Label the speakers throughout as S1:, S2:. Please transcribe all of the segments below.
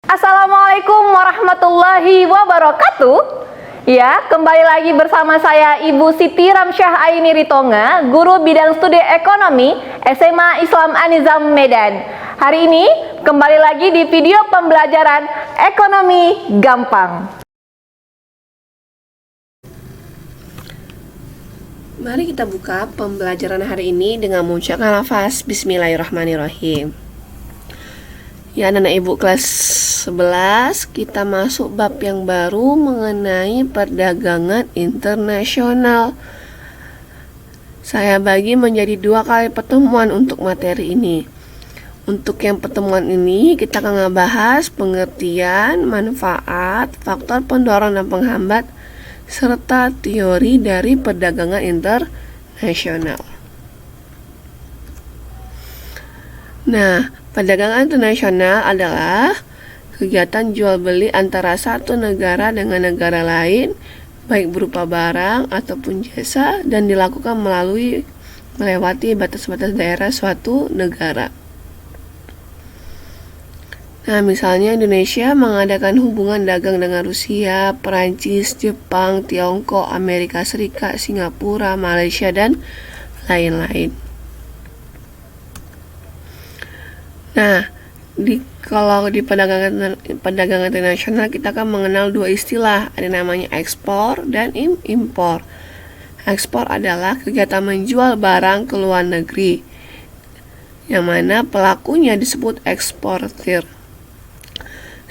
S1: Assalamualaikum warahmatullahi wabarakatuh. Ya, kembali lagi bersama saya Ibu Siti Ramsyah Aini Ritonga, guru bidang studi ekonomi SMA Islam An-Nizam Medan. Hari ini kembali lagi di video pembelajaran ekonomi gampang.
S2: Mari kita buka pembelajaran hari ini dengan mengucapkan lafaz Bismillahirrahmanirrahim. Ya, anak-anak ibu kelas 11, kita masuk bab yang baru mengenai perdagangan internasional. Saya bagi menjadi 2 kali pertemuan untuk materi ini. Untuk yang pertemuan ini kita akan membahas pengertian, manfaat, faktor pendorong dan penghambat, serta teori dari perdagangan internasional. Nah, perdagangan internasional adalah kegiatan jual beli antara satu negara dengan negara lain, baik berupa barang ataupun jasa, dan dilakukan melewati batas-batas daerah suatu negara. Nah, misalnya Indonesia mengadakan hubungan dagang dengan Rusia, Perancis, Jepang, Tiongkok, Amerika Serikat, Singapura, Malaysia, dan lain-lain. Nah, kalau di perdagangan internasional kita akan mengenal 2 istilah, ada namanya ekspor dan impor. Ekspor adalah kegiatan menjual barang ke luar negeri, yang mana pelakunya disebut eksportir.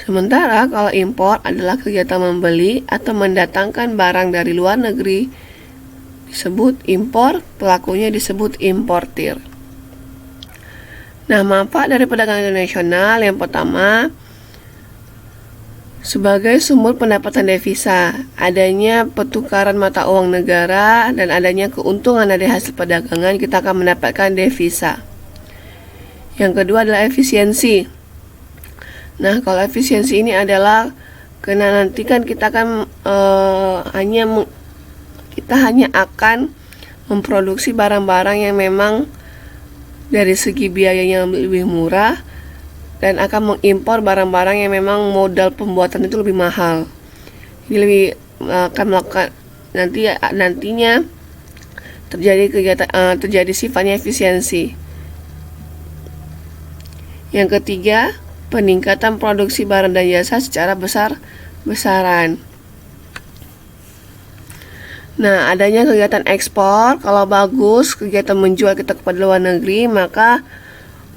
S2: Sementara kalau impor adalah kegiatan membeli atau mendatangkan barang dari luar negeri, disebut impor, pelakunya disebut importir. Nah, manfaat dari perdagangan internasional yang pertama, sebagai sumber pendapatan devisa, adanya pertukaran mata uang negara dan adanya keuntungan dari hasil perdagangan, kita akan mendapatkan devisa. Yang kedua adalah efisiensi. Nah, kalau efisiensi ini adalah karena nanti kan kita akan hanya akan memproduksi barang-barang yang memang dari segi biayanya lebih murah, dan akan mengimpor barang-barang yang memang modal pembuatan itu lebih mahal. Ini lebih akan melakukan nantinya terjadi sifatnya efisiensi. Yang ketiga, peningkatan produksi barang dan jasa secara besar-besaran. Nah, adanya kegiatan ekspor, kalau bagus kegiatan menjual kita kepada luar negeri, maka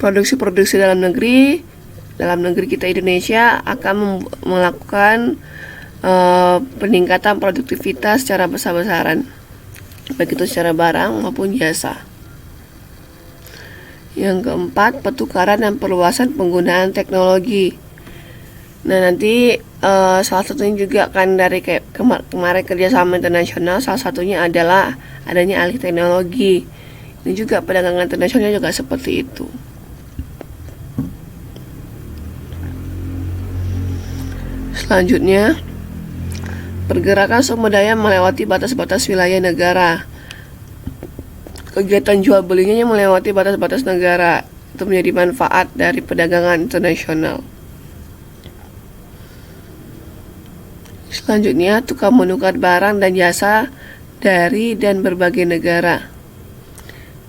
S2: produksi-produksi dalam negeri kita Indonesia akan melakukan peningkatan produktivitas secara besar-besaran, baik itu secara barang maupun jasa. Yang keempat, pertukaran dan perluasan penggunaan teknologi. Nah, nanti salah satunya juga kan dari kemarin kerjasama internasional, salah satunya adalah adanya alih teknologi. Ini juga perdagangan internasional juga seperti itu. Selanjutnya, pergerakan sumber daya melewati batas-batas wilayah negara. Kegiatan jual belinya melewati batas-batas negara. Itu menjadi manfaat dari perdagangan internasional. Selanjutnya, tukar menukar barang dan jasa dari dan berbagai negara.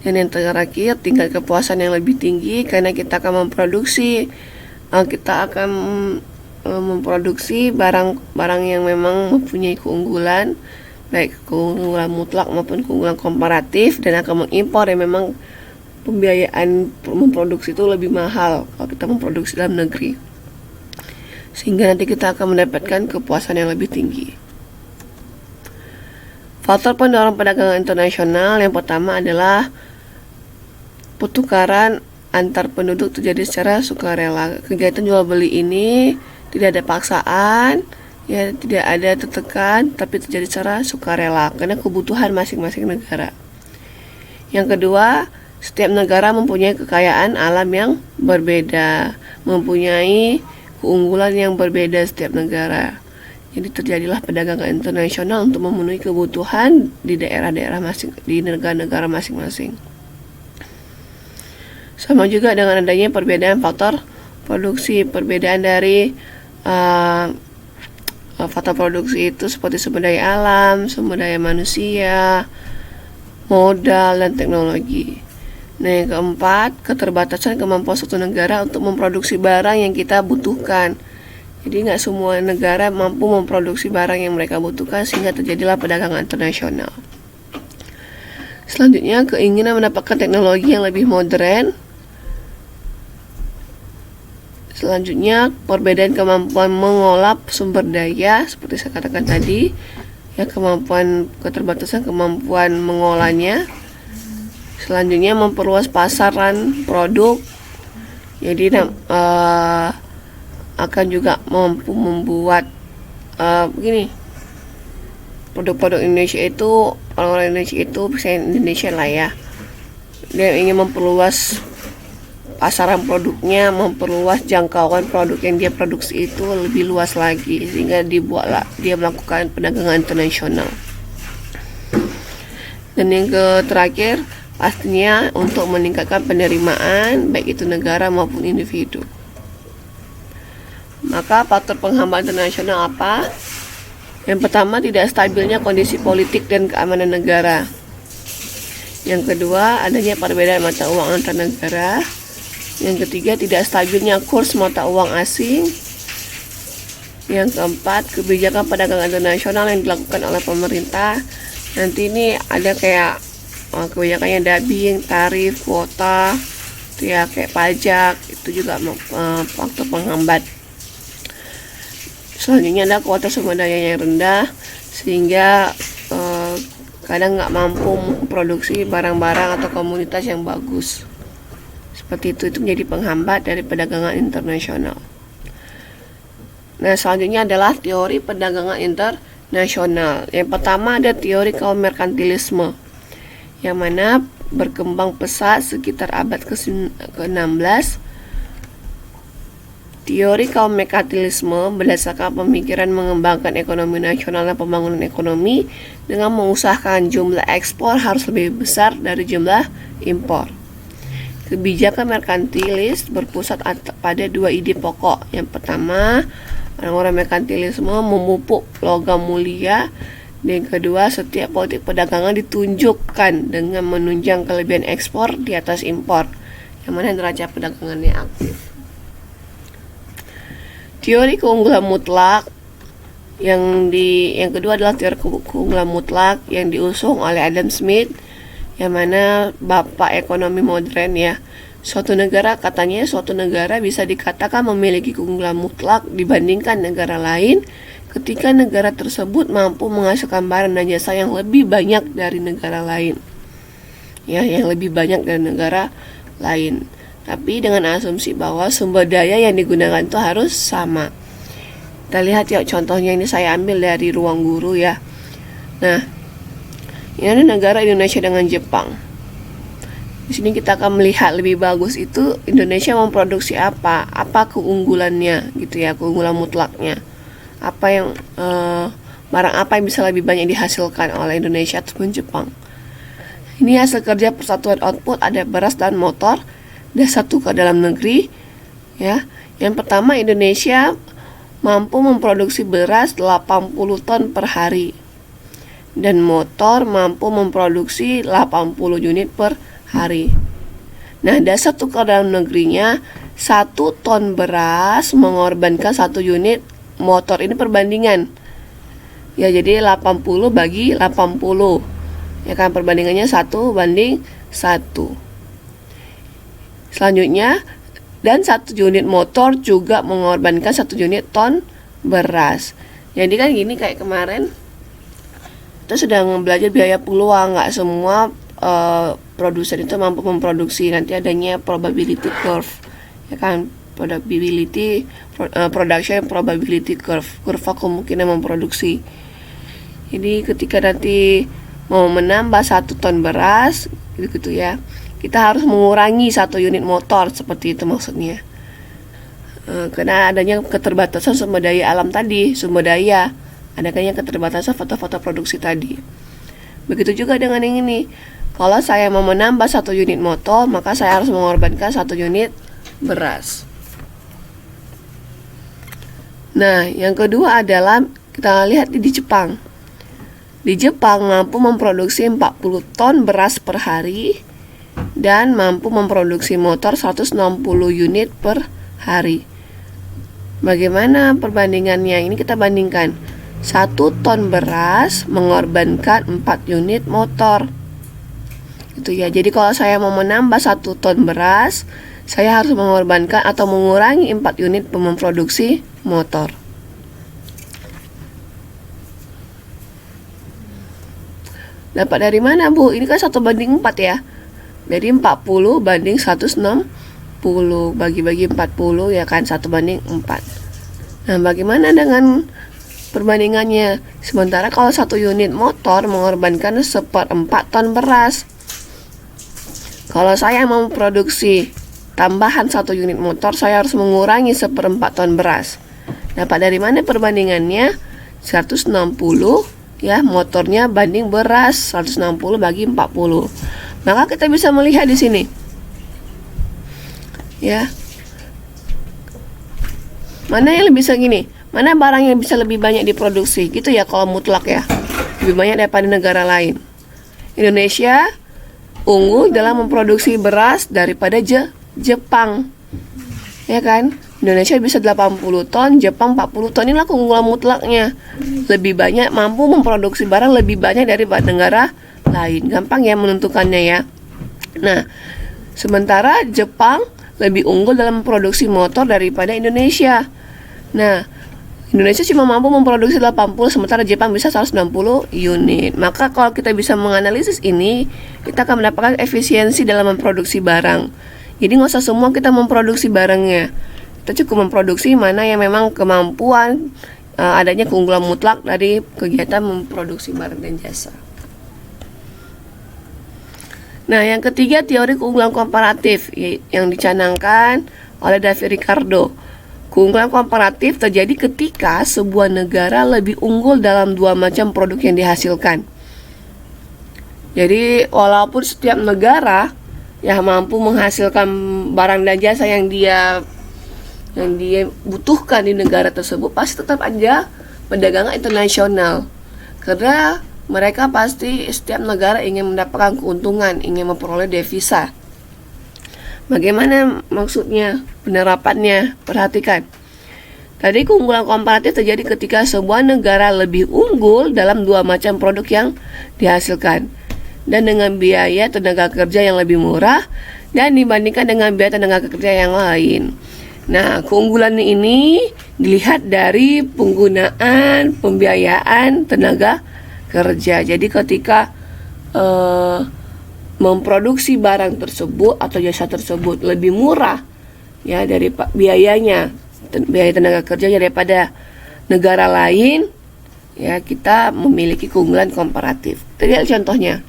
S2: Dan yang terakhir, tingkat kepuasan yang lebih tinggi karena kita akan memproduksi barang-barang yang memang mempunyai keunggulan, baik keunggulan mutlak maupun keunggulan komparatif, dan akan mengimpor yang memang pembiayaan memproduksi itu lebih mahal kalau kita memproduksi dalam negeri, sehingga nanti kita akan mendapatkan kepuasan yang lebih tinggi. Faktor pendorong perdagangan internasional yang pertama adalah pertukaran antar penduduk terjadi secara sukarela. Kegiatan jual beli ini tidak ada paksaan, ya, tidak ada tertekan, tapi terjadi secara sukarela karena kebutuhan masing-masing negara. Yang kedua, setiap negara mempunyai kekayaan alam yang berbeda, mempunyai keunggulan yang berbeda setiap negara. Jadi terjadilah perdagangan internasional untuk memenuhi kebutuhan di daerah-daerah di negara-negara masing-masing. Sama juga dengan adanya perbedaan faktor produksi, perbedaan dari faktor produksi itu seperti sumber daya alam, sumber daya manusia, modal, dan teknologi. Nah, yang keempat, keterbatasan kemampuan suatu negara untuk memproduksi barang yang kita butuhkan. Jadi nggak semua negara mampu memproduksi barang yang mereka butuhkan, sehingga terjadilah perdagangan internasional. Selanjutnya, keinginan mendapatkan teknologi yang lebih modern. Selanjutnya, perbedaan kemampuan mengolah sumber daya, seperti saya katakan tadi, ya, keterbatasan kemampuan mengolahnya. Selanjutnya, memperluas pasaran produk. Jadi akan juga mampu membuat produk-produk Indonesia itu, orang-orang Indonesia itu bisa Indonesia lah ya. Dia ingin memperluas pasaran produknya, memperluas jangkauan produk yang dia produksi itu lebih luas lagi, sehingga dia melakukan perdagangan internasional. Dan yang terakhir, pastinya untuk meningkatkan penerimaan baik itu negara maupun individu. Maka faktor penghambat internasional apa? Yang pertama, tidak stabilnya kondisi politik dan keamanan negara. Yang kedua, adanya perbedaan mata uang antar negara. Yang ketiga, tidak stabilnya kurs mata uang asing. Yang keempat, kebijakan perdagangan internasional yang dilakukan oleh pemerintah. Nanti ini ada kayak kebijakannya dumping, tarif, kuota, itu ya, kayak pajak, itu juga faktor penghambat. Selanjutnya ada kuota sumber daya yang rendah, sehingga kadang nggak mampu memproduksi barang-barang atau komoditas yang bagus. Seperti itu menjadi penghambat dari perdagangan internasional. Nah, selanjutnya adalah teori perdagangan internasional. Yang pertama ada teori kaum merkantilisme, yang mana berkembang pesat sekitar abad ke-16. Teori kaum merkantilisme berdasarkan pemikiran mengembangkan ekonomi nasional dan pembangunan ekonomi dengan mengusahakan jumlah ekspor harus lebih besar dari jumlah impor. Kebijakan merkantilis berpusat pada dua ide pokok. Yang pertama, orang-orang merkantilisme memupuk logam mulia. Dan yang kedua, setiap politik perdagangan ditunjukkan dengan menunjang kelebihan ekspor di atas impor, yang mana neraca perdagangannya aktif. Teori keunggulan mutlak yang kedua adalah teori keunggulan mutlak yang diusung oleh Adam Smith, yang mana bapak ekonomi modern ya. Suatu negara bisa dikatakan memiliki keunggulan mutlak dibandingkan negara lain ketika negara tersebut mampu menghasilkan barang dan jasa yang lebih banyak dari negara lain. Ya, yang lebih banyak dari negara lain. Tapi dengan asumsi bahwa sumber daya yang digunakan itu harus sama. Kita lihat ya, contohnya ini saya ambil dari Ruang Guru ya. Nah, ini ada negara Indonesia dengan Jepang. Di sini kita akan melihat lebih bagus itu Indonesia memproduksi apa keunggulannya gitu ya, keunggulan mutlaknya. Barang apa yang bisa lebih banyak dihasilkan oleh Indonesia ataupun Jepang. Ini hasil kerja persatuan output, ada beras dan motor. Dasar tukar dalam negeri ya. Yang pertama, Indonesia mampu memproduksi beras 80 ton per hari dan motor mampu memproduksi 80 unit per hari. Nah, dasar tukar dalam negerinya 1 ton beras mengorbankan 1 unit motor. Ini perbandingan ya, jadi 80 bagi 80 ya kan, perbandingannya 1:1. Selanjutnya, dan 1 unit motor juga mengorbankan 1 unit ton beras. Jadi kan gini, kayak kemarin kita sedang belajar biaya peluang. Nggak semua produsen itu mampu memproduksi. Nanti adanya probability curve ya kan, production probability curve, kurva kemungkinan memproduksi. Jadi ketika nanti mau menambah 1 ton beras gitu ya, kita harus mengurangi 1 unit motor, seperti itu maksudnya. Karena adanya keterbatasan sumber daya alam tadi, adanya keterbatasan faktor-faktor produksi tadi. Begitu juga dengan yang ini. Kalau saya mau menambah 1 unit motor, maka saya harus mengorbankan 1 unit beras. Nah, yang kedua adalah kita lihat di Jepang. Di Jepang mampu memproduksi 40 ton beras per hari dan mampu memproduksi motor 160 unit per hari. Bagaimana perbandingannya? Ini kita bandingkan. 1 ton beras mengorbankan 4 unit motor. Itu ya. Jadi kalau saya mau menambah 1 ton beras, saya harus mengorbankan atau mengurangi 4 unit memproduksi motor. Dapat dari mana, Bu? Ini kan 1:4 ya. Jadi 40 banding 160. Bagi-bagi 40 ya kan, 1:4. Nah, bagaimana dengan perbandingannya? Sementara kalau 1 unit motor mengorbankan 1/4 ton beras. Kalau saya mau produksi tambahan 1 unit motor, saya harus mengurangi 1/4 ton beras. Dapat dari mana perbandingannya? 160 ya, motornya banding beras 160 bagi 40. Maka kita bisa melihat di sini. Ya. Mana yang lebih segini? Mana barang yang bisa lebih banyak diproduksi? Gitu ya kalau mutlak ya. Lebih banyak daripada negara lain. Indonesia unggul dalam memproduksi beras daripada Jepang. Ya kan? Indonesia bisa 80 ton, Jepang 40 ton. Inilah keunggulan mutlaknya. Lebih banyak, mampu memproduksi barang lebih banyak daripada negara lain. Gampang ya menentukannya ya. Nah, sementara Jepang lebih unggul dalam memproduksi motor daripada Indonesia. Nah, Indonesia cuma mampu memproduksi 80, sementara Jepang bisa 160 unit. Maka kalau kita bisa menganalisis ini, kita akan mendapatkan efisiensi dalam memproduksi barang. Jadi nggak usah semua kita memproduksi barangnya. Kita cukup memproduksi mana yang memang kemampuan adanya keunggulan mutlak dari kegiatan memproduksi barang dan jasa. Nah, yang ketiga teori keunggulan komparatif yang dicanangkan oleh David Ricardo. Keunggulan komparatif terjadi ketika sebuah negara lebih unggul dalam 2 macam produk yang dihasilkan. Jadi walaupun setiap negara ya mampu menghasilkan barang dan jasa yang dia butuhkan di negara tersebut, pasti tetap aja perdagangan internasional. Karena mereka pasti setiap negara ingin mendapatkan keuntungan, ingin memperoleh devisa. Bagaimana maksudnya penerapannya? Perhatikan. Tadi keunggulan komparatif terjadi ketika sebuah negara lebih unggul dalam 2 macam produk yang dihasilkan dan dengan biaya tenaga kerja yang lebih murah dan dibandingkan dengan biaya tenaga kerja yang lain. Nah, keunggulan ini dilihat dari penggunaan pembiayaan tenaga kerja. Jadi ketika memproduksi barang tersebut atau jasa tersebut lebih murah ya dari biaya tenaga kerjanya daripada negara lain, ya kita memiliki keunggulan komparatif. Lihat contohnya.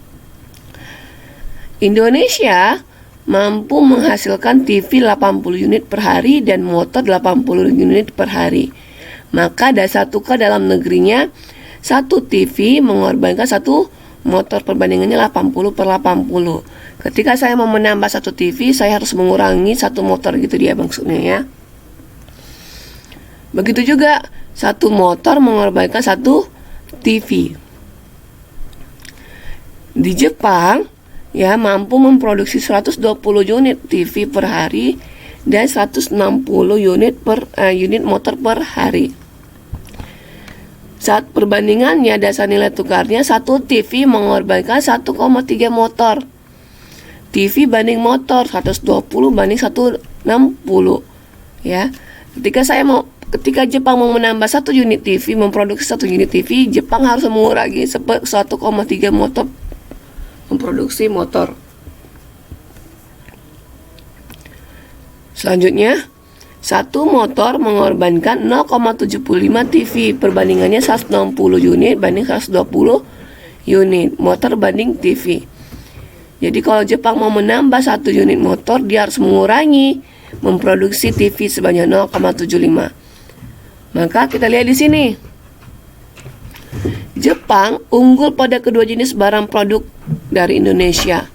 S2: Indonesia mampu menghasilkan TV 80 unit per hari dan motor 80 unit per hari. Maka dasar tukar dalam negerinya 1 TV mengorbankan 1 motor, perbandingannya 80/80. Ketika saya mau menambah 1 TV, saya harus mengurangi 1 motor, gitu dia maksudnya ya. Begitu juga 1 motor mengorbankan 1 TV. Di Jepang ya mampu memproduksi 120 unit TV per hari dan 160 unit motor per hari. Saat perbandingannya dasar nilai tukarnya 1 TV mengorbankan 1,3 motor. TV banding motor 120 banding 160 ya. Ketika Jepang mau menambah 1 unit TV, memproduksi 1 unit TV, Jepang harus mengurangi 1,3 motor memproduksi motor. Selanjutnya, 1 motor mengorbankan 0,75 TV, perbandingannya 160 unit banding 120 unit motor banding TV. Jadi kalau Jepang mau menambah 1 unit motor, dia harus mengurangi memproduksi TV sebanyak 0,75. Maka kita lihat di sini. Jepang unggul pada kedua jenis barang produk dari Indonesia.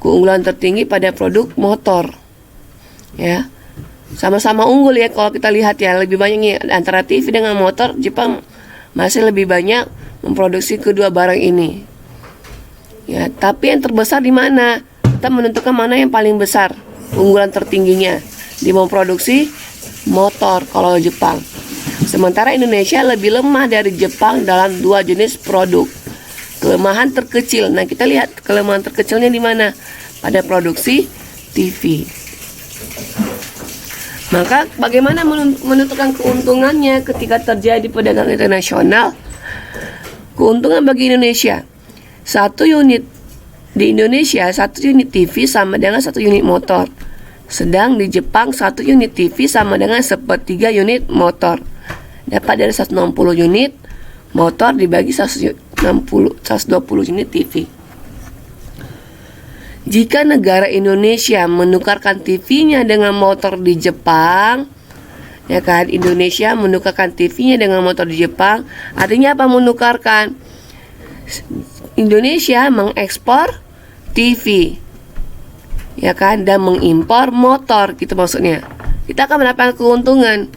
S2: Keunggulan tertinggi pada produk motor. Ya. sama-sama unggul ya kalau kita lihat ya, lebih banyak nih antara TV dengan motor. Jepang masih lebih banyak memproduksi kedua barang ini. Ya, tapi yang terbesar di mana? Kita menentukan mana yang paling besar, unggulan tertingginya di memproduksi motor kalau Jepang. Sementara Indonesia lebih lemah dari Jepang dalam dua jenis produk. Kelemahan terkecil. Nah, kita lihat kelemahan terkecilnya di mana? Pada produksi TV. Maka bagaimana menentukan keuntungannya ketika terjadi perdagangan internasional? Keuntungan bagi Indonesia. Satu unit di Indonesia, satu unit TV sama dengan satu unit motor. Sedang di Jepang, satu unit TV sama dengan sepertiga unit motor. Dapat dari 160 unit motor dibagi 120 unit TV. Jika negara Indonesia menukarkan TV-nya dengan motor di Jepang, ya kan, Indonesia menukarkan TV-nya dengan motor di Jepang, artinya apa menukarkan? Indonesia mengekspor TV, ya kan, dan mengimpor motor, gitu maksudnya. Kita akan mendapatkan keuntungan.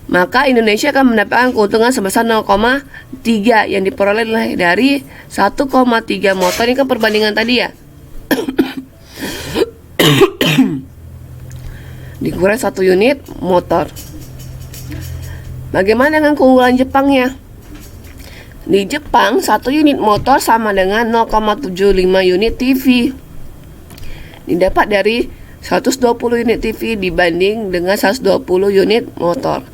S2: Maka Indonesia akan mendapatkan keuntungan sebesar 0,3 yang diperoleh dari 1,3 motor. Ini kan perbandingan tadi ya. Dikurang 1 unit motor. Bagaimana dengan keunggulan Jepangnya? Di Jepang 1 unit motor sama dengan 0,75 unit TV. Didapat dari 120 unit TV dibanding dengan 120 unit motor.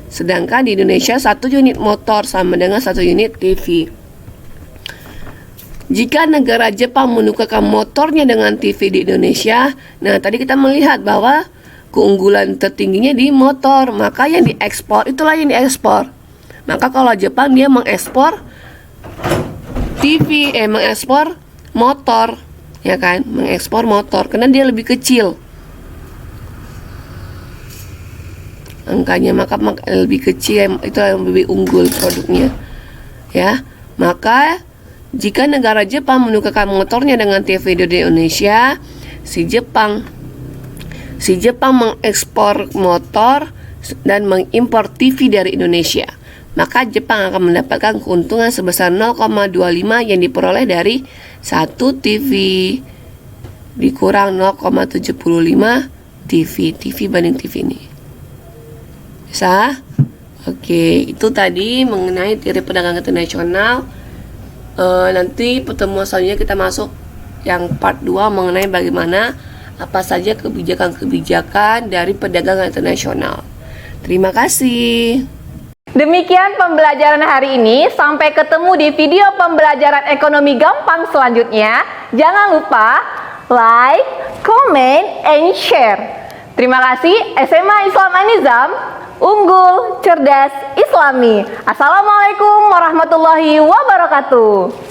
S2: Sedangkan di Indonesia 1 unit motor sama dengan 1 unit TV. Jika negara Jepang menukarkan motornya dengan TV di Indonesia, nah tadi kita melihat bahwa keunggulan tertingginya di motor, maka yang diekspor itulah yang diekspor. Maka kalau Jepang dia mengekspor TV, mengekspor motor, ya kan, mengekspor motor karena dia lebih kecil angkanya, maka lebih kecil, itu yang lebih unggul produknya, ya. Maka jika negara Jepang menukarkan motornya dengan TV di Indonesia, si Jepang mengekspor motor dan mengimpor TV dari Indonesia, maka Jepang akan mendapatkan keuntungan sebesar 0,25 yang diperoleh dari 1 TV dikurang 0,75 TV banding TV ini. Bisa? Oke, itu tadi mengenai teori perdagangan internasional. Nanti pertemuan selanjutnya kita masuk yang part 2 mengenai bagaimana apa saja kebijakan-kebijakan dari perdagangan internasional. Terima kasih.
S1: Demikian pembelajaran hari ini. Sampai ketemu di video pembelajaran ekonomi gampang selanjutnya. Jangan lupa like, comment, and share. Terima kasih. SMA Islam An-Nizam, unggul, cerdas, Islami. Assalamualaikum warahmatullahi wabarakatuh.